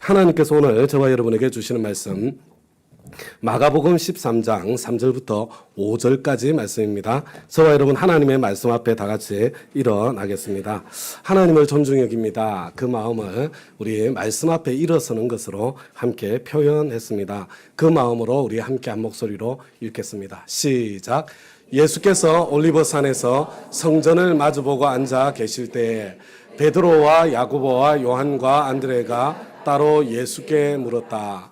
하나님께서 오늘 저와 여러분에게 주시는 말씀 마가복음 13장 3절부터 5절까지 말씀입니다. 저와 여러분 하나님의 말씀 앞에 다 같이 일어나겠습니다. 하나님을 존중히 여깁니다. 그 마음을 우리 말씀 앞에 일어서는 것으로 함께 표현했습니다. 그 마음으로 우리 함께 한 목소리로 읽겠습니다. 시작. 예수께서 올리브산에서 성전을 마주보고 앉아 계실 때에 베드로와 야고보와 요한과 안드레가 따로 예수께 물었다.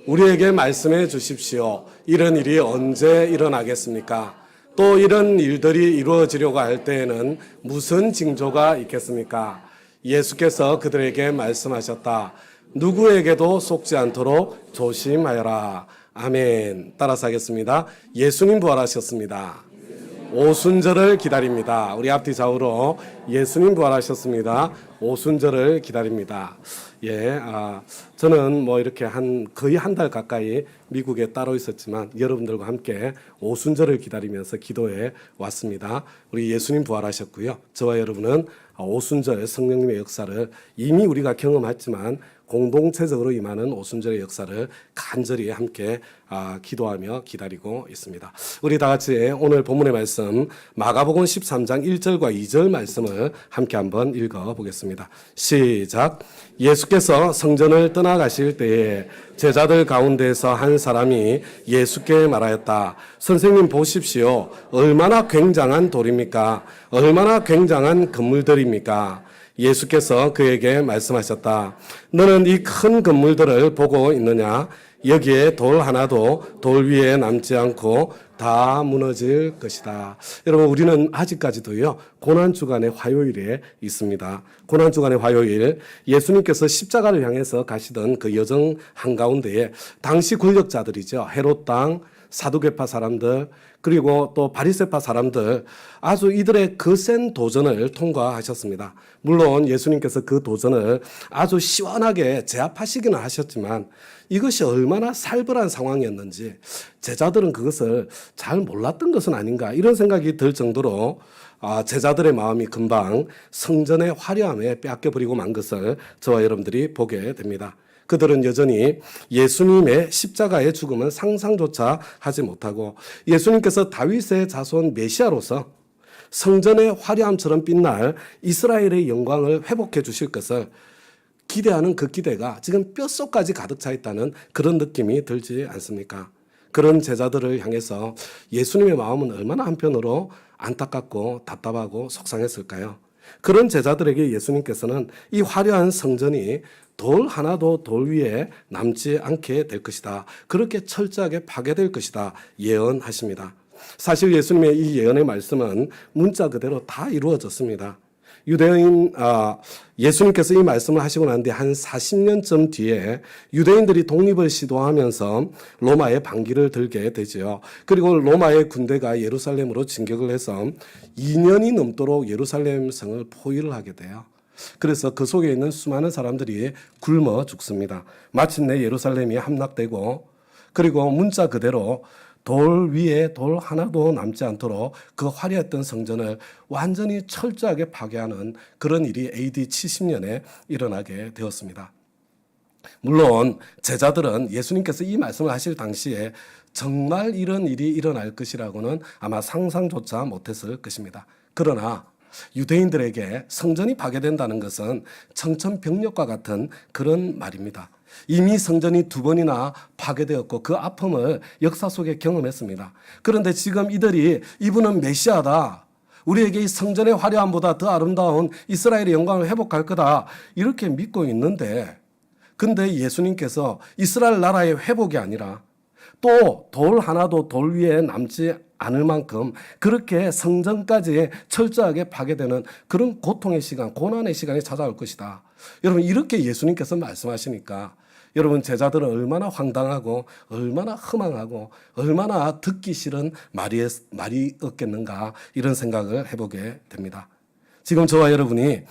우리에게 말씀해 주십시오. 이런 일이 언제 일어나겠습니까? 또 이런 일들이 이루어지려고 할 때에는 무슨 징조가 있겠습니까? 예수께서 그들에게 말씀하셨다. 누구에게도 속지 않도록 조심하여라. 아멘. 따라서 하겠습니다. 예수님 부활하셨습니다. 오순절을 기다립니다. 우리 앞뒤 좌우로 예수님 부활하셨습니다. 오순절을 기다립니다. 저는 이렇게 거의 한 달 가까이 미국에 따로 있었지만 여러분들과 함께 오순절을 기다리면서 기도해 왔습니다. 우리 예수님 부활하셨고요. 저와 여러분은 오순절 성령님의 역사를 이미 우리가 경험했지만 공동체적으로 임하는 오순절의 역사를 간절히 함께 기도하며 기다리고 있습니다. 우리 다 같이 오늘 본문의 말씀 마가복음 13장 1절과 2절 말씀을 함께 한번 읽어보겠습니다. 시작. 예수께서 성전을 떠나가실 때에 제자들 가운데서 한 사람이 예수께 말하였다. 선생님 보십시오. 얼마나 굉장한 돌입니까? 얼마나 굉장한 건물들입니까? 예수께서 그에게 말씀하셨다. 너는 이 큰 건물들을 보고 있느냐? 여기에 돌 하나도 돌 위에 남지 않고 다 무너질 것이다. 여러분, 우리는 아직까지도요, 고난주간의 화요일에 있습니다. 고난주간의 화요일, 예수님께서 십자가를 향해서 가시던 그 여정 한가운데에 당시 권력자들이죠. 헤롯 왕, 사두개파 사람들, 그리고 또 바리새파 사람들, 아주 이들의 거센 도전을 통과하셨습니다. 물론 예수님께서 그 도전을 아주 시원하게 제압하시기는 하셨지만 이것이 얼마나 살벌한 상황이었는지 제자들은 그것을 잘 몰랐던 것은 아닌가, 이런 생각이 들 정도로 제자들의 마음이 금방 성전의 화려함에 빼앗겨버리고 만 것을 저와 여러분들이 보게 됩니다. 그들은 여전히 예수님의 십자가의 죽음은 상상조차 하지 못하고 예수님께서 다윗의 자손 메시아로서 성전의 화려함처럼 빛날 이스라엘의 영광을 회복해 주실 것을 기대하는 그 기대가 지금 뼛속까지 가득 차 있다는 그런 느낌이 들지 않습니까? 그런 제자들을 향해서 예수님의 마음은 얼마나 한편으로 안타깝고 답답하고 속상했을까요? 그런 제자들에게 예수님께서는 이 화려한 성전이 돌 하나도 돌 위에 남지 않게 될 것이다. 그렇게 철저하게 파괴될 것이다. 예언하십니다. 사실 예수님의 이 예언의 말씀은 문자 그대로 다 이루어졌습니다. 예수님께서 이 말씀을 하시고 난 뒤 한 40년쯤 뒤에 유대인들이 독립을 시도하면서 로마의 반기를 들게 되지요. 그리고 로마의 군대가 예루살렘으로 진격을 해서 2년이 넘도록 예루살렘 성을 포위를 하게 돼요. 그래서 그 속에 있는 수많은 사람들이 굶어 죽습니다. 마침내 예루살렘이 함락되고, 그리고 문자 그대로 돌 위에 돌 하나도 남지 않도록 그 화려했던 성전을 완전히 철저하게 파괴하는 그런 일이 AD 70년에 일어나게 되었습니다. 물론 제자들은 예수님께서 이 말씀을 하실 당시에 정말 이런 일이 일어날 것이라고는 아마 상상조차 못했을 것입니다. 그러나 유대인들에게 성전이 파괴된다는 것은 청천벽력과 같은 그런 말입니다. 이미 성전이 2번이나 파괴되었고 그 아픔을 역사 속에 경험했습니다. 그런데 지금 이분은 메시아다, 우리에게 이 성전의 화려함보다 더 아름다운 이스라엘의 영광을 회복할 거다, 이렇게 믿고 있는데, 근데 예수님께서 이스라엘 나라의 회복이 아니라 또 돌 하나도 돌 위에 남지 않을 만큼 그렇게 성전까지 철저하게 파괴되는 그런 고통의 시간, 고난의 시간이 찾아올 것이다. 여러분, 이렇게 예수님께서 말씀하시니까 여러분, 제자들은 얼마나 황당하고 얼마나 허망하고 얼마나 듣기 싫은 말이었겠는가, 이런 생각을 해보게 됩니다. 지금 저와 여러분이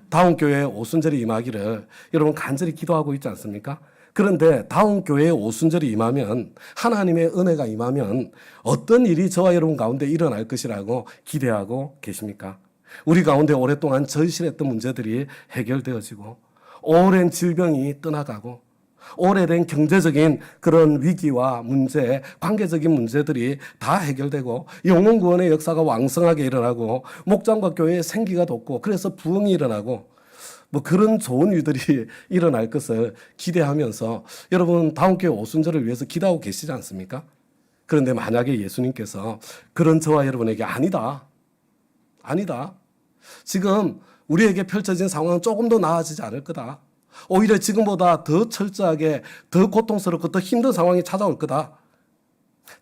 다음 교회에 오순절이 임하기를 여러분 간절히 기도하고 있지 않습니까? 그런데 다음 교회에 오순절이 임하면, 하나님의 은혜가 임하면 어떤 일이 저와 여러분 가운데 일어날 것이라고 기대하고 계십니까? 우리 가운데 오랫동안 절실했던 문제들이 해결되어지고, 오랜 질병이 떠나가고 오래된 경제적인 그런 위기와 문제, 관계적인 문제들이 다 해결되고 영혼구원의 역사가 왕성하게 일어나고 목장과 교회에 생기가 돋고 그래서 부흥이 일어나고 뭐 그런 좋은 일들이 일어날 것을 기대하면서 여러분 다음 교회 오순절을 위해서 기도하고 계시지 않습니까? 그런데 만약에 예수님께서 그런 저와 여러분에게 아니다. 지금 우리에게 펼쳐진 상황은 조금 더 나아지지 않을 거다. 오히려 지금보다 더 철저하게 더 고통스럽고 더 힘든 상황이 찾아올 거다.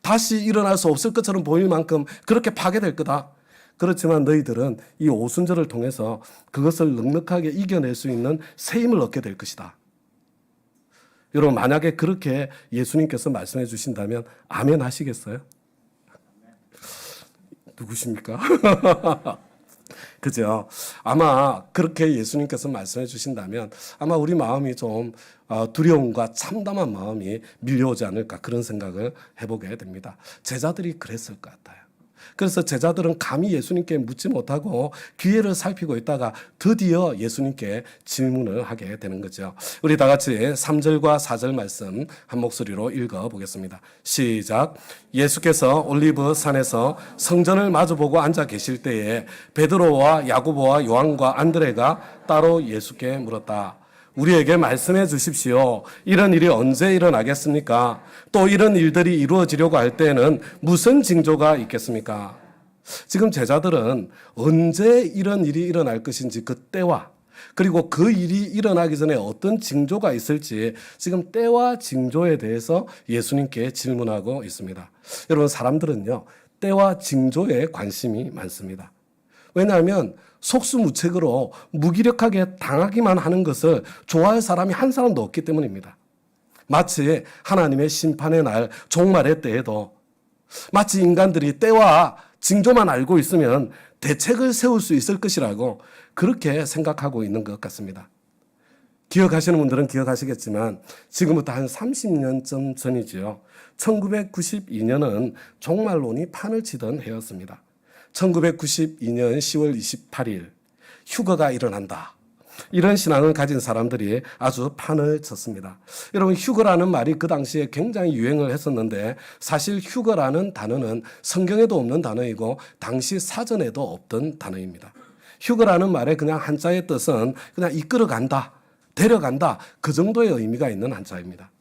다시 일어날 수 없을 것처럼 보일 만큼 그렇게 파괴될 거다. 그렇지만 너희들은 이 오순절을 통해서 그것을 넉넉하게 이겨낼 수 있는 새 힘을 얻게 될 것이다. 여러분 만약에 그렇게 예수님께서 말씀해 주신다면 아멘 하시겠어요? 누구십니까? 그죠? 아마 그렇게 예수님께서 말씀해 주신다면 아마 우리 마음이 좀 두려움과 참담한 마음이 밀려오지 않을까 그런 생각을 해보게 됩니다. 제자들이 그랬을 것 같아요. 그래서 제자들은 감히 예수님께 묻지 못하고 기회를 살피고 있다가 드디어 예수님께 질문을 하게 되는 거죠. 우리 다 같이 3절과 4절 말씀 한 목소리로 읽어보겠습니다. 시작. 예수께서 올리브 산에서 성전을 마주보고 앉아 계실 때에 베드로와 야고보와 요한과 안드레가 따로 예수께 물었다. 우리에게 말씀해 주십시오. 이런 일이 언제 일어나겠습니까? 또 이런 일들이 이루어지려고 할 때에는 무슨 징조가 있겠습니까? 지금 제자들은 언제 이런 일이 일어날 것인지 그 때와 그리고 그 일이 일어나기 전에 어떤 징조가 있을지 지금 때와 징조에 대해서 예수님께 질문하고 있습니다. 여러분 사람들은요 때와 징조에 관심이 많습니다. 왜냐하면 속수무책으로 무기력하게 당하기만 하는 것을 좋아할 사람이 한 사람도 없기 때문입니다. 마치 하나님의 심판의 날 종말의 때에도 마치 인간들이 때와 징조만 알고 있으면 대책을 세울 수 있을 것이라고 그렇게 생각하고 있는 것 같습니다. 기억하시는 분들은 기억하시겠지만 지금부터 한 30년쯤 전이지요. 1992년은 종말론이 판을 치던 해였습니다. 1992년 10월 28일 휴거가 일어난다. 이런 신앙을 가진 사람들이 아주 판을 쳤습니다. 여러분 휴거라는 말이 그 당시에 굉장히 유행을 했었는데 사실 휴거라는 단어는 성경에도 없는 단어이고 당시 사전에도 없던 단어입니다. 휴거라는 말의 그냥 한자의 뜻은 그냥 이끌어간다, 데려간다 그 정도의 의미가 있는 한자입니다.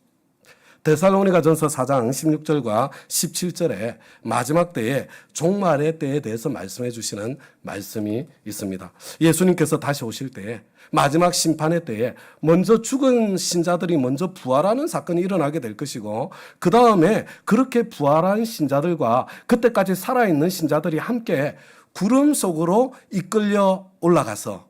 데살로니가전서 4장 16절과 17절에 마지막 때에 종말의 때에 대해서 말씀해 주시는 말씀이 있습니다. 예수님께서 다시 오실 때에 마지막 심판의 때에 먼저 죽은 신자들이 먼저 부활하는 사건이 일어나게 될 것이고 그 다음에 그렇게 부활한 신자들과 그때까지 살아있는 신자들이 함께 구름 속으로 이끌려 올라가서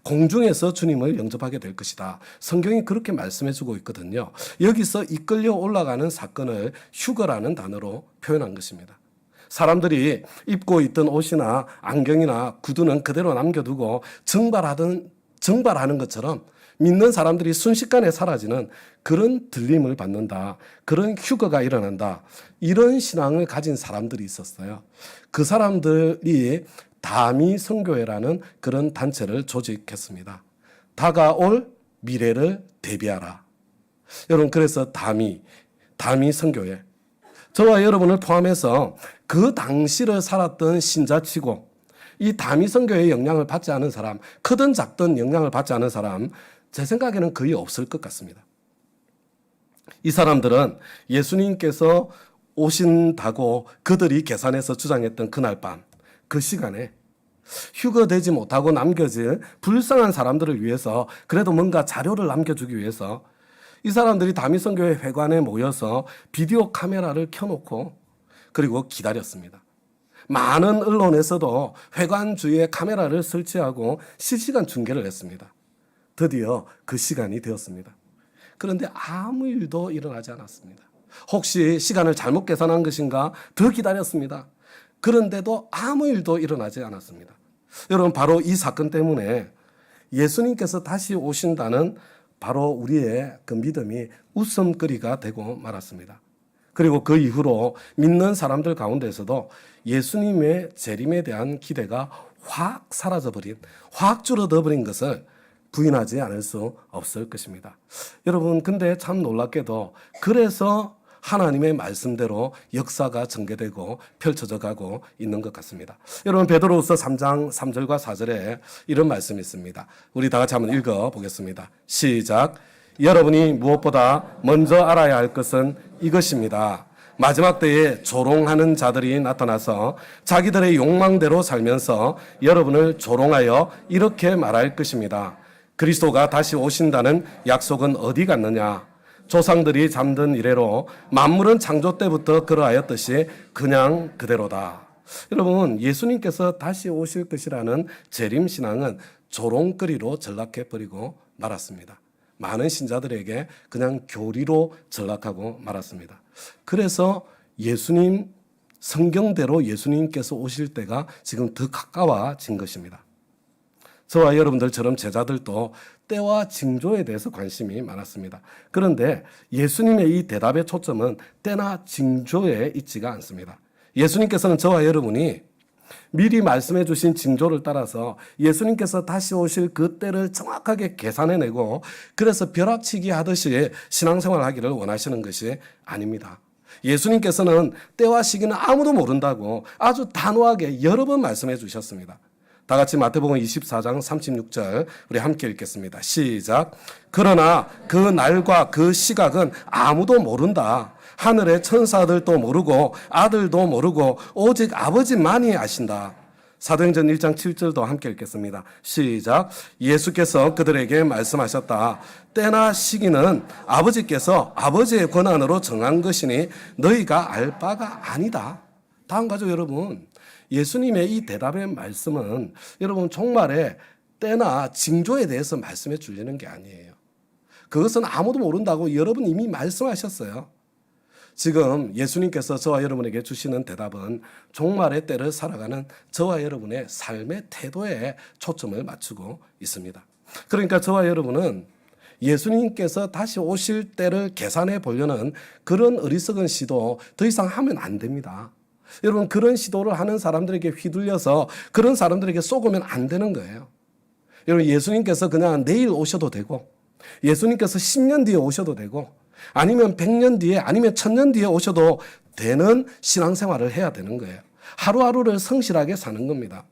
공중에서 주님을 영접하게 될 것이다. 성경이 그렇게 말씀해주고 있거든요. 여기서 이끌려 올라가는 사건을 휴거라는 단어로 표현한 것입니다. 사람들이 입고 있던 옷이나 안경이나 구두는 그대로 남겨두고 정발하는 것처럼 믿는 사람들이 순식간에 사라지는 그런 들림을 받는다. 그런 휴거가 일어난다. 이런 신앙을 가진 사람들이 있었어요. 그 사람들이 다미 선교회라는 그런 단체를 조직했습니다. 다가올 미래를 대비하라. 여러분 그래서 다미 선교회 저와 여러분을 포함해서 그 당시를 살았던 신자치고 이 다미 선교회의 영향을 받지 않은 사람 크든 작든 영향을 받지 않은 사람 제 생각에는 거의 없을 것 같습니다. 이 사람들은 예수님께서 오신다고 그들이 계산해서 주장했던 그날 밤 그 시간에 휴거되지 못하고 남겨질 불쌍한 사람들을 위해서 그래도 뭔가 자료를 남겨주기 위해서 이 사람들이 다미선교회 회관에 모여서 비디오 카메라를 켜놓고 그리고 기다렸습니다. 많은 언론에서도 회관 주위에 카메라를 설치하고 실시간 중계를 했습니다. 드디어 그 시간이 되었습니다. 그런데 아무 일도 일어나지 않았습니다. 혹시 시간을 잘못 계산한 것인가 더 기다렸습니다. 그런데도 아무 일도 일어나지 않았습니다. 여러분 바로 이 사건 때문에 예수님께서 다시 오신다는 바로 우리의 그 믿음이 웃음거리가 되고 말았습니다. 그리고 그 이후로 믿는 사람들 가운데서도 예수님의 재림에 대한 기대가 확 사라져버린, 확 줄어들어버린 것을 부인하지 않을 수 없을 것입니다. 여러분, 근데 참 놀랍게도 그래서 하나님의 말씀대로 역사가 전개되고 펼쳐져 가고 있는 것 같습니다. 여러분, 베드로후서 3장 3절과 4절에 이런 말씀이 있습니다. 우리 다 같이 한번 읽어보겠습니다. 시작. 여러분이 무엇보다 먼저 알아야 할 것은 이것입니다. 마지막 때에 조롱하는 자들이 나타나서 자기들의 욕망대로 살면서 여러분을 조롱하여 이렇게 말할 것입니다. 그리스도가 다시 오신다는 약속은 어디 갔느냐? 조상들이 잠든 이래로 만물은 창조 때부터 그러하였듯이 그냥 그대로다. 여러분, 예수님께서 다시 오실 것이라는 재림신앙은 조롱거리로 전락해버리고 말았습니다. 많은 신자들에게 그냥 교리로 전락하고 말았습니다. 그래서 예수님, 성경대로 예수님께서 오실 때가 지금 더 가까워진 것입니다. 저와 여러분들처럼 제자들도 때와 징조에 대해서 관심이 많았습니다. 그런데 예수님의 이 대답의 초점은 때나 징조에 있지가 않습니다. 예수님께서는 저와 여러분이 미리 말씀해 주신 징조를 따라서 예수님께서 다시 오실 그 때를 정확하게 계산해내고 그래서 벼락치기 하듯이 신앙생활을 하기를 원하시는 것이 아닙니다. 예수님께서는 때와 시기는 아무도 모른다고 아주 단호하게 여러 번 말씀해 주셨습니다. 다 같이 마태복음 24장 36절 우리 함께 읽겠습니다. 시작. 그러나 그 날과 그 시각은 아무도 모른다. 하늘의 천사들도 모르고 아들도 모르고 오직 아버지만이 아신다. 사도행전 1장 7절도 함께 읽겠습니다. 시작. 예수께서 그들에게 말씀하셨다. 때나 시기는 아버지께서 아버지의 권한으로 정한 것이니 너희가 알 바가 아니다. 다음 가죠, 여러분. 예수님의 이 대답의 말씀은 여러분 종말에 때나 징조에 대해서 말씀해 주려는 게 아니에요. 그것은 아무도 모른다고 여러분 이미 말씀하셨어요. 지금 예수님께서 저와 여러분에게 주시는 대답은 종말의 때를 살아가는 저와 여러분의 삶의 태도에 초점을 맞추고 있습니다. 그러니까 저와 여러분은 예수님께서 다시 오실 때를 계산해 보려는 그런 어리석은 시도 더 이상 하면 안 됩니다. 여러분, 그런 시도를 하는 사람들에게 휘둘려서 그런 사람들에게 속으면 안 되는 거예요. 여러분, 예수님께서 그냥 내일 오셔도 되고 예수님께서 10년 뒤에 오셔도 되고 아니면 100년 뒤에 아니면 1000년 뒤에 오셔도 되는 신앙생활을 해야 되는 거예요. 하루하루를 성실하게 사는 겁니다.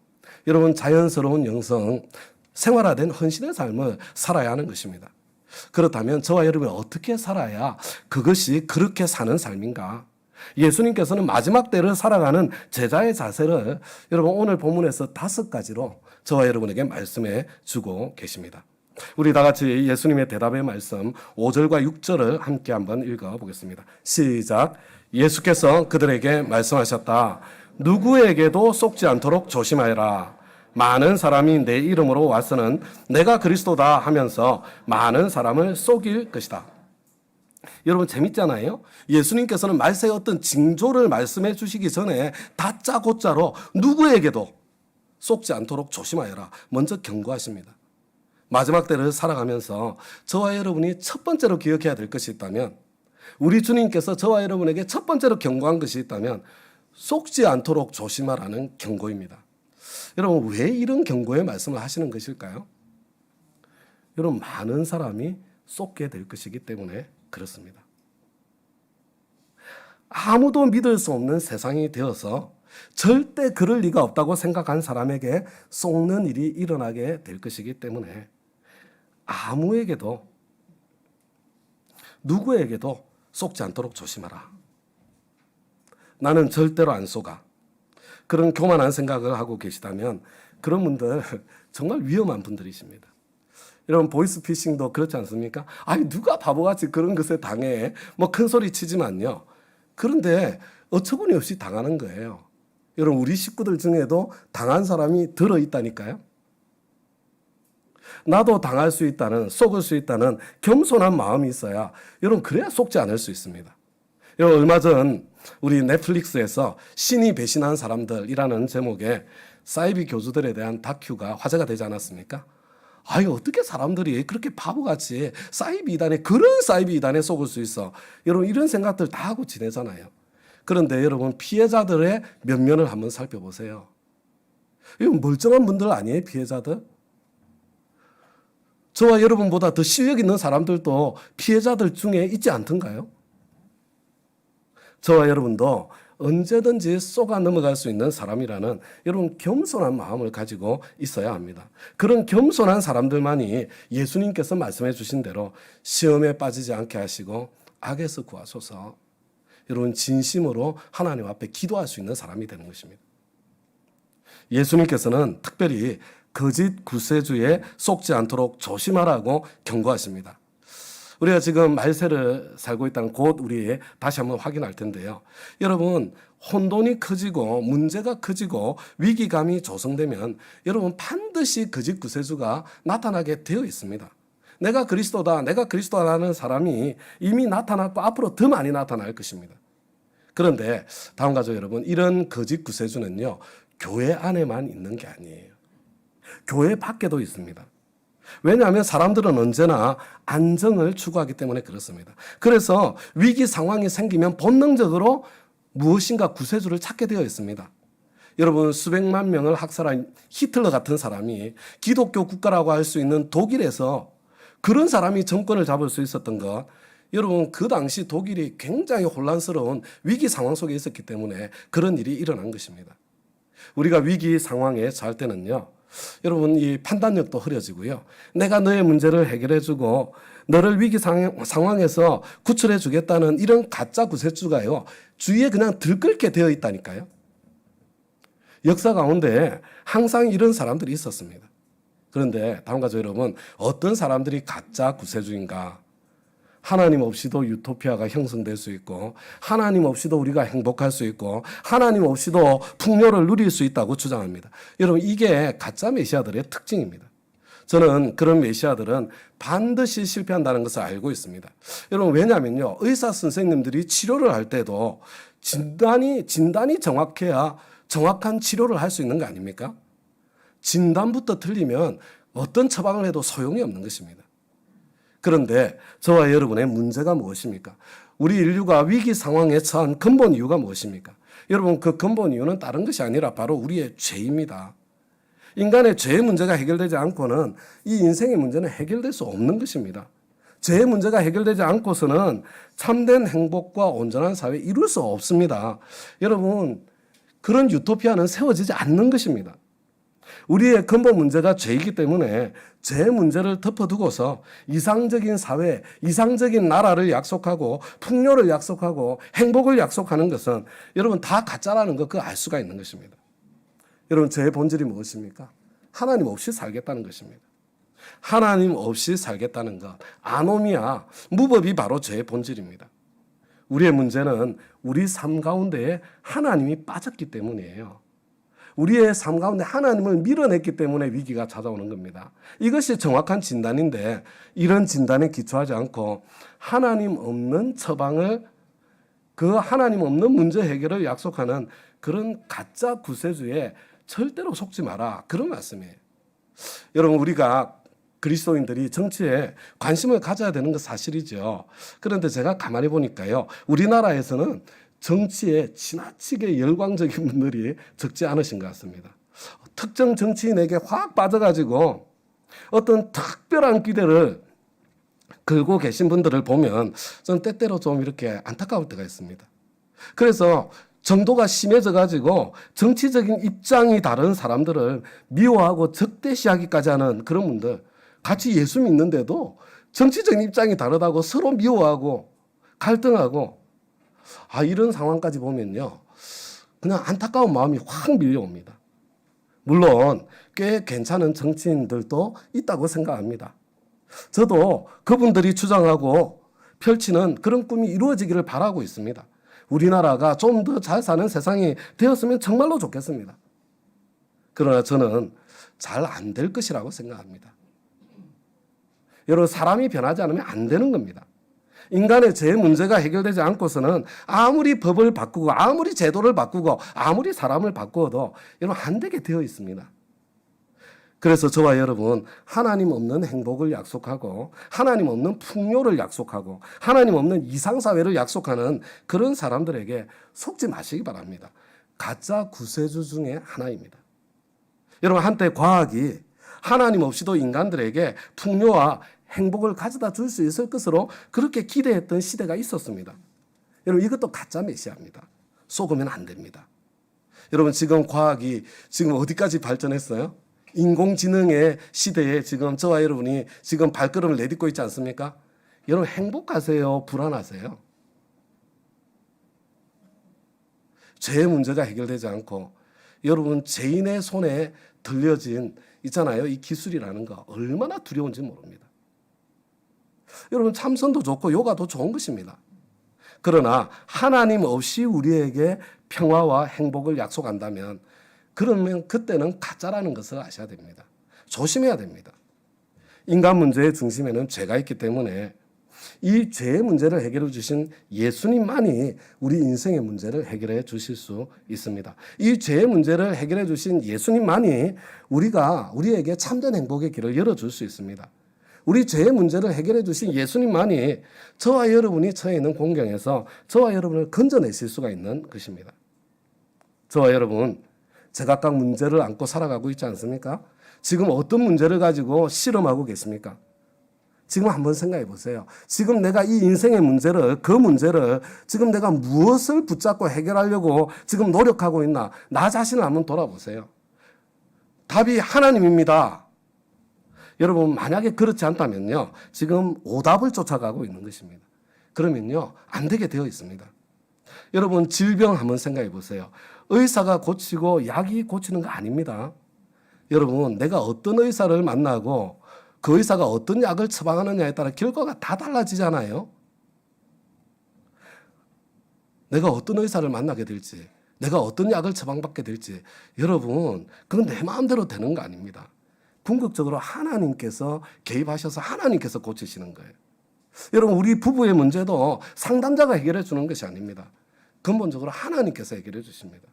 여러분, 자연스러운 영성, 생활화된 헌신의 삶을 살아야 하는 것입니다. 그렇다면 저와 여러분이 어떻게 살아야 그것이 그렇게 사는 삶인가? 예수님께서는 마지막 때를 살아가는 제자의 자세를 여러분 오늘 본문에서 5가지로 저와 여러분에게 말씀해 주고 계십니다. 우리 다 같이 예수님의 대답의 말씀 5절과 6절을 함께 한번 읽어보겠습니다. 시작. 예수께서 그들에게 말씀하셨다. 누구에게도 속지 않도록 조심하여라. 많은 사람이 내 이름으로 와서는 내가 그리스도다 하면서 많은 사람을 속일 것이다. 여러분, 재밌잖아요. 예수님께서는 말세의 어떤 징조를 말씀해 주시기 전에 다짜고짜로 누구에게도 속지 않도록 조심하여라 먼저 경고하십니다. 마지막 때를 살아가면서 저와 여러분이 첫 번째로 기억해야 될 것이 있다면, 우리 주님께서 저와 여러분에게 첫 번째로 경고한 것이 있다면 속지 않도록 조심하라는 경고입니다. 여러분, 왜 이런 경고의 말씀을 하시는 것일까요? 여러분, 많은 사람이 속게 될 것이기 때문에 그렇습니다. 아무도 믿을 수 없는 세상이 되어서 절대 그럴 리가 없다고 생각한 사람에게 속는 일이 일어나게 될 것이기 때문에 아무에게도 누구에게도 속지 않도록 조심하라. 나는 절대로 안 속아. 그런 교만한 생각을 하고 계시다면 그런 분들 정말 위험한 분들이십니다. 여러분, 보이스피싱도 그렇지 않습니까? 아니, 누가 바보같이 그런 것에 당해. 뭐 큰 소리 치지만요. 그런데 어처구니 없이 당하는 거예요. 여러분, 우리 식구들 중에도 당한 사람이 들어있다니까요. 나도 당할 수 있다는, 속을 수 있다는 겸손한 마음이 있어야 여러분, 그래야 속지 않을 수 있습니다. 여러분, 얼마 전 우리 넷플릭스에서 신이 배신한 사람들이라는 제목의 사이비 교주들에 대한 다큐가 화제가 되지 않았습니까? 아유, 어떻게 사람들이 그렇게 바보같이 그런 사이비 이단에 속을 수 있어. 여러분, 이런 생각들 다 하고 지내잖아요. 그런데 여러분, 피해자들의 면면을 한번 살펴보세요. 이건 멀쩡한 분들 아니에요, 피해자들? 저와 여러분보다 더 실력 있는 사람들도 피해자들 중에 있지 않던가요? 저와 여러분도 언제든지 쏘가 넘어갈 수 있는 사람이라는 여러분 겸손한 마음을 가지고 있어야 합니다. 그런 겸손한 사람들만이 예수님께서 말씀해 주신 대로 시험에 빠지지 않게 하시고 악에서 구하소서, 여러분 진심으로 하나님 앞에 기도할 수 있는 사람이 되는 것입니다. 예수님께서는 특별히 거짓 구세주에 속지 않도록 조심하라고 경고하십니다. 우리가 지금 말세를 살고 있다는 곧 우리 다시 한번 확인할 텐데요. 여러분, 혼돈이 커지고 문제가 커지고 위기감이 조성되면 여러분 반드시 거짓 구세주가 나타나게 되어 있습니다. 내가 그리스도다, 내가 그리스도라는 사람이 이미 나타났고 앞으로 더 많이 나타날 것입니다. 그런데 다음 가족 여러분, 이런 거짓 구세주는요, 교회 안에만 있는 게 아니에요. 교회 밖에도 있습니다. 왜냐하면 사람들은 언제나 안정을 추구하기 때문에 그렇습니다. 그래서 위기 상황이 생기면 본능적으로 무엇인가 구세주를 찾게 되어 있습니다. 여러분, 수백만 명을 학살한 히틀러 같은 사람이 기독교 국가라고 할 수 있는 독일에서 그런 사람이 정권을 잡을 수 있었던 것, 여러분 그 당시 독일이 굉장히 혼란스러운 위기 상황 속에 있었기 때문에 그런 일이 일어난 것입니다. 우리가 위기 상황에 처할 때는요, 여러분 이 판단력도 흐려지고요, 내가 너의 문제를 해결해주고 너를 위기 상황에서 구출해주겠다는 이런 가짜 구세주가요 주위에 그냥 들끓게 되어 있다니까요. 역사 가운데 항상 이런 사람들이 있었습니다. 그런데 다음 가족 여러분, 어떤 사람들이 가짜 구세주인가? 하나님 없이도 유토피아가 형성될 수 있고, 하나님 없이도 우리가 행복할 수 있고, 하나님 없이도 풍요를 누릴 수 있다고 주장합니다. 여러분, 이게 가짜 메시아들의 특징입니다. 저는 그런 메시아들은 반드시 실패한다는 것을 알고 있습니다. 여러분, 왜냐면요, 의사 선생님들이 치료를 할 때도 진단이 정확해야 정확한 치료를 할 수 있는 거 아닙니까? 진단부터 틀리면 어떤 처방을 해도 소용이 없는 것입니다. 그런데 저와 여러분의 문제가 무엇입니까? 우리 인류가 위기 상황에 처한 근본 이유가 무엇입니까? 여러분, 그 근본 이유는 다른 것이 아니라 바로 우리의 죄입니다. 인간의 죄의 문제가 해결되지 않고는 이 인생의 문제는 해결될 수 없는 것입니다. 죄의 문제가 해결되지 않고서는 참된 행복과 온전한 사회 이룰 수 없습니다. 여러분, 그런 유토피아는 세워지지 않는 것입니다. 우리의 근본 문제가 죄이기 때문에 죄 문제를 덮어두고서 이상적인 사회, 이상적인 나라를 약속하고 풍요를 약속하고 행복을 약속하는 것은 여러분 다 가짜라는 거 그거 알 수가 있는 것입니다. 여러분, 죄의 본질이 무엇입니까? 하나님 없이 살겠다는 것입니다. 하나님 없이 살겠다는 것, 아노미아, 무법이 바로 죄의 본질입니다. 우리의 문제는 우리 삶 가운데에 하나님이 빠졌기 때문이에요. 우리의 삶 가운데 하나님을 밀어냈기 때문에 위기가 찾아오는 겁니다. 이것이 정확한 진단인데, 이런 진단에 기초하지 않고 하나님 없는 처방을, 그 하나님 없는 문제 해결을 약속하는 그런 가짜 구세주에 절대로 속지 마라, 그런 말씀이에요. 여러분, 우리가 그리스도인들이 정치에 관심을 가져야 되는 건 사실이죠. 그런데 제가 가만히 보니까요, 우리나라에서는 정치에 지나치게 열광적인 분들이 적지 않으신 것 같습니다. 특정 정치인에게 확 빠져가지고 어떤 특별한 기대를 걸고 계신 분들을 보면 저는 때때로 좀 이렇게 안타까울 때가 있습니다. 그래서 정도가 심해져가지고 정치적인 입장이 다른 사람들을 미워하고 적대시하기까지 하는 그런 분들, 같이 예수 믿는데도 정치적인 입장이 다르다고 서로 미워하고 갈등하고, 이런 상황까지 보면요, 그냥 안타까운 마음이 확 밀려옵니다. 물론 꽤 괜찮은 정치인들도 있다고 생각합니다. 저도 그분들이 주장하고 펼치는 그런 꿈이 이루어지기를 바라고 있습니다. 우리나라가 좀 더 잘 사는 세상이 되었으면 정말로 좋겠습니다. 그러나 저는 잘 안 될 것이라고 생각합니다. 여러분, 사람이 변하지 않으면 안 되는 겁니다. 인간의 죄 문제가 해결되지 않고서는 아무리 법을 바꾸고 아무리 제도를 바꾸고 아무리 사람을 바꾸어도 여러분 안 되게 되어 있습니다. 그래서 저와 여러분, 하나님 없는 행복을 약속하고 하나님 없는 풍요를 약속하고 하나님 없는 이상사회를 약속하는 그런 사람들에게 속지 마시기 바랍니다. 가짜 구세주 중에 하나입니다. 여러분, 한때 과학이 하나님 없이도 인간들에게 풍요와 행복을 가져다 줄 수 있을 것으로 그렇게 기대했던 시대가 있었습니다. 여러분, 이것도 가짜 메시아입니다. 속으면 안 됩니다. 여러분, 지금 과학이 지금 어디까지 발전했어요? 인공지능의 시대에 지금 저와 여러분이 지금 발걸음을 내딛고 있지 않습니까? 여러분, 행복하세요? 불안하세요? 죄의 문제가 해결되지 않고 여러분, 죄인의 손에 들려진 있잖아요. 이 기술이라는 거 얼마나 두려운지 모릅니다. 여러분, 참선도 좋고 요가도 좋은 것입니다. 그러나 하나님 없이 우리에게 평화와 행복을 약속한다면 그러면 그때는 가짜라는 것을 아셔야 됩니다. 조심해야 됩니다. 인간 문제의 중심에는 죄가 있기 때문에 이 죄의 문제를 해결해 주신 예수님만이 우리 인생의 문제를 해결해 주실 수 있습니다. 이 죄의 문제를 해결해 주신 예수님만이 우리에게 참된 행복의 길을 열어줄 수 있습니다. 우리 죄의 문제를 해결해 주신 예수님만이 저와 여러분이 처해 있는 공경에서 저와 여러분을 건져내실 수가 있는 것입니다. 저와 여러분, 제각각 문제를 안고 살아가고 있지 않습니까? 지금 어떤 문제를 가지고 실험하고 계십니까? 지금 한번 생각해 보세요. 지금 내가 이 인생의 문제를, 그 문제를 지금 내가 무엇을 붙잡고 해결하려고 지금 노력하고 있나? 나 자신을 한번 돌아보세요. 답이 하나님입니다. 여러분, 만약에 그렇지 않다면요, 지금 오답을 쫓아가고 있는 것입니다. 그러면요, 안 되게 되어 있습니다. 여러분, 질병 한번 생각해 보세요. 의사가 고치고 약이 고치는 거 아닙니다. 여러분, 내가 어떤 의사를 만나고 그 의사가 어떤 약을 처방하느냐에 따라 결과가 다 달라지잖아요. 내가 어떤 의사를 만나게 될지, 내가 어떤 약을 처방받게 될지, 여러분, 그건 내 마음대로 되는 거 아닙니다. 궁극적으로 하나님께서 개입하셔서 하나님께서 고치시는 거예요. 여러분, 우리 부부의 문제도 상담자가 해결해 주는 것이 아닙니다. 근본적으로 하나님께서 해결해 주십니다.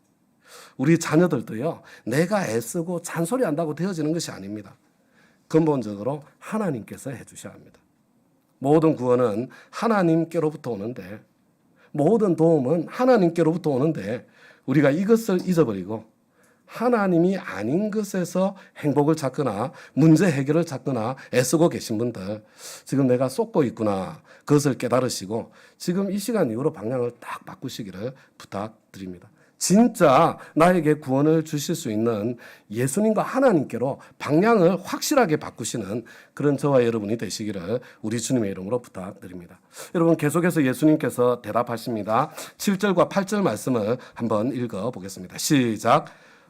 우리 자녀들도요, 내가 애쓰고 잔소리한다고 되어지는 것이 아닙니다. 근본적으로 하나님께서 해주셔야 합니다. 모든 구원은 하나님께로부터 오는데, 모든 도움은 하나님께로부터 오는데, 우리가 이것을 잊어버리고 하나님이 아닌 것에서 행복을 찾거나 문제 해결을 찾거나 애쓰고 계신 분들, 지금 내가 쏟고 있구나, 그것을 깨달으시고 지금 이 시간 이후로 방향을 딱 바꾸시기를 부탁드립니다. 진짜 나에게 구원을 주실 수 있는 예수님과 하나님께로 방향을 확실하게 바꾸시는 그런 저와 여러분이 되시기를 우리 주님의 이름으로 부탁드립니다. 여러분, 계속해서 예수님께서 대답하십니다. 7절과 8절 말씀을 한번 읽어보겠습니다. 시작.